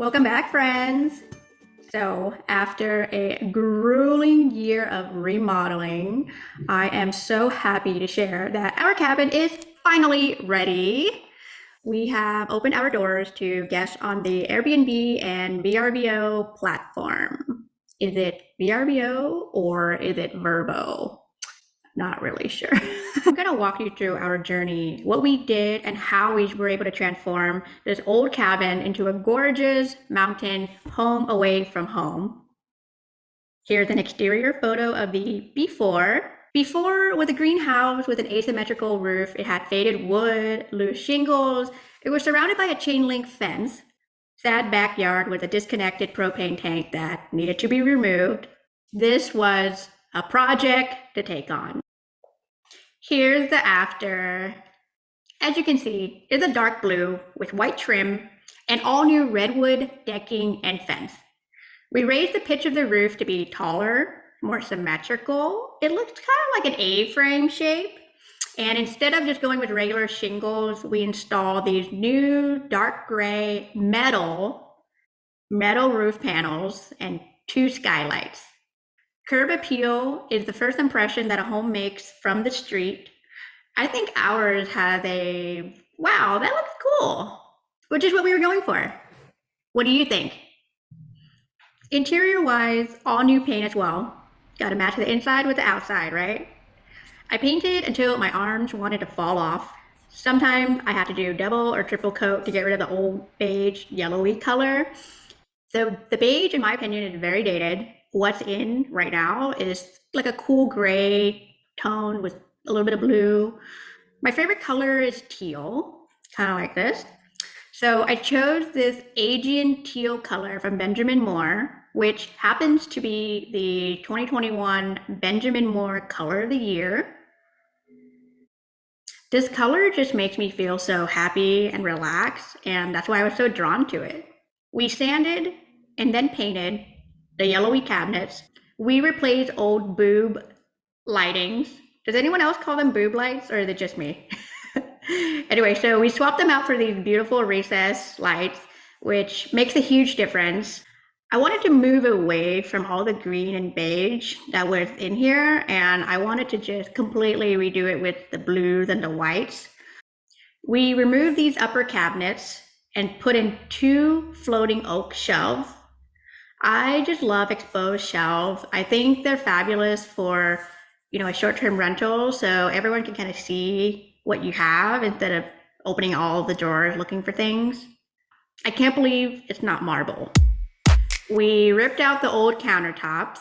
Welcome back, friends. So, after a grueling year of remodeling, I am so happy to share that our cabin is finally ready. We have opened our doors to guests on the Airbnb and VRBO platform. Is it VRBO or is it Verbo? Not really sure. I'm gonna walk you through our journey, what we did, and how we were able to transform this old cabin into a gorgeous mountain home away from home. Here's an exterior photo of the before. Before, with a greenhouse with an asymmetrical roof, it had faded wood, loose shingles. It was surrounded by a chain link fence. Sad backyard with a disconnected propane tank that needed to be removed. This was a project to take on. Here's the after. As you can see, it's a dark blue with white trim and all new redwood decking and fence. We raised the pitch of the roof to be taller, more symmetrical. It looks kind of like an A-frame shape. And instead of just going with regular shingles, we installed these new dark gray metal roof panels and 2 skylights. Curb appeal is the first impression that a home makes from the street. I think ours has a, wow, that looks cool, which is what we were going for. What do you think? Interior-wise, all new paint as well. Got to match the inside with the outside, right? I painted until my arms wanted to fall off. Sometimes I had to do double or triple coat to get rid of the old beige, yellowy color. So the beige, in my opinion, is very dated. What's in right now is like a cool gray tone with a little bit of blue. My favorite color is teal, kind of like this. So I chose this Aegean teal color from Benjamin Moore, which happens to be the 2021 Benjamin Moore Color of the Year. This color just makes me feel so happy and relaxed, and that's why I was so drawn to it. We sanded and then painted the yellowy cabinets. We replaced old boob lightings. Does anyone else call them boob lights, or is it just me? Anyway, so we swapped them out for these beautiful recessed lights, which makes a huge difference. I wanted to move away from all the green and beige that was in here, and I wanted to just completely redo it with the blues and the whites. We removed these upper cabinets and put in 2 floating oak shelves. I just love exposed shelves. I think they're fabulous for, a short-term rental, so everyone can kind of see what you have instead of opening all the drawers looking for things. I can't believe it's not marble. We ripped out the old countertops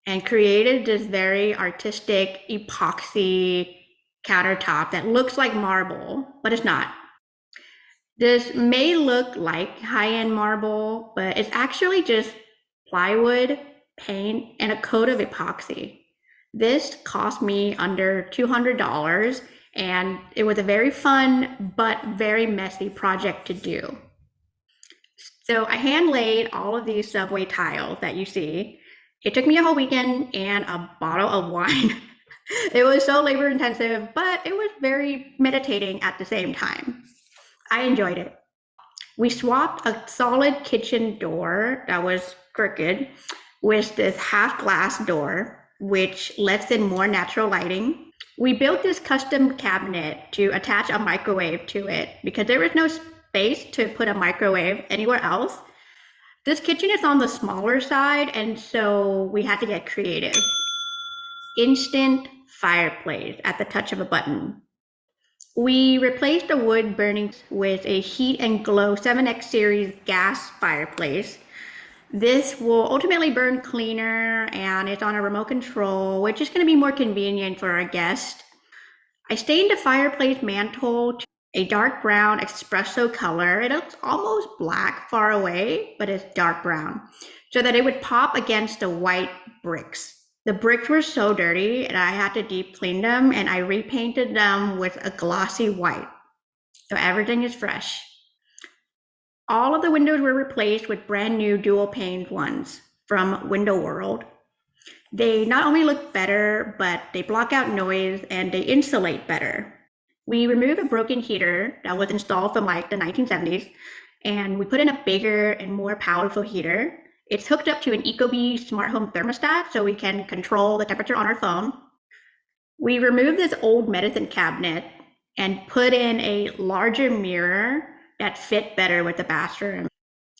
and created this very artistic epoxy countertop that looks like marble, but it's not. This may look like high-end marble, but it's actually just plywood, paint, and a coat of epoxy. This cost me under $200, and it was a very fun but very messy project to do. So I hand laid all of these subway tiles that you see. It took me a whole weekend and a bottle of wine. It was so labor intensive, but it was very meditating at the same time. I enjoyed it. We swapped a solid kitchen door that was crooked with this half glass door, which lets in more natural lighting. We built this custom cabinet to attach a microwave to it because there was no space to put a microwave anywhere else. This kitchen is on the smaller side, and so we had to get creative. Instant fireplace at the touch of a button. We replaced the wood burning with a Heat and Glow 7X series gas fireplace. This will ultimately burn cleaner, and it's on a remote control, which is going to be more convenient for our guests. I stained the fireplace mantle to a dark brown espresso color. It looks almost black far away, but it's dark brown, so that it would pop against the white bricks. The bricks were so dirty, and I had to deep clean them, and I repainted them with a glossy white. So everything is fresh. All of the windows were replaced with brand new dual pane ones from Window World. They not only look better, but they block out noise and they insulate better. We removed a broken heater that was installed from like the 1970s and we put in a bigger and more powerful heater. It's hooked up to an Ecobee smart home thermostat so we can control the temperature on our phone. We removed this old medicine cabinet and put in a larger mirror that fit better with the bathroom.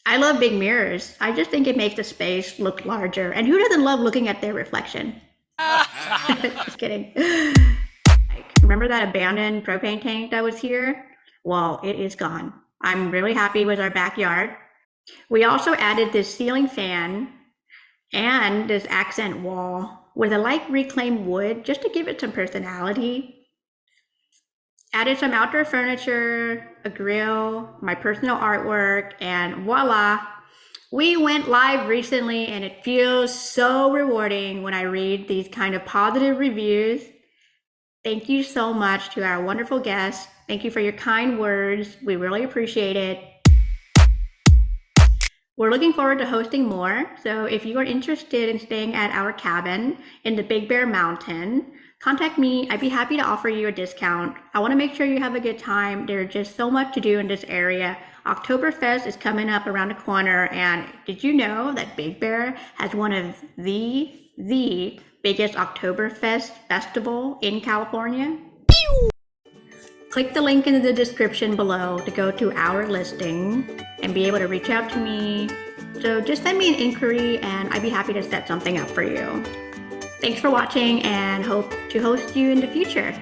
I love big mirrors. I just think it makes the space look larger. And who doesn't love looking at their reflection? Just kidding. Remember that abandoned propane tank that was here? Well, it is gone. I'm really happy with our backyard. We also added this ceiling fan and this accent wall with a light reclaimed wood just to give it some personality. Added some outdoor furniture, a grill, my personal artwork, and voila, we went live recently, and it feels so rewarding when I read these kind of positive reviews. Thank you so much to our wonderful guests. Thank you for your kind words. We really appreciate it. We're looking forward to hosting more. So if you are interested in staying at our cabin in the Big Bear Mountain, contact me. I'd be happy to offer you a discount. I want to make sure you have a good time. There's just so much to do in this area. Octoberfest is coming up around the corner, and did you know that Big Bear has one of the biggest Octoberfest festival in California? Click the link in the description below to go to our listing and be able to reach out to me. So just send me an inquiry and I'd be happy to set something up for you. Thanks for watching and hope to host you in the future.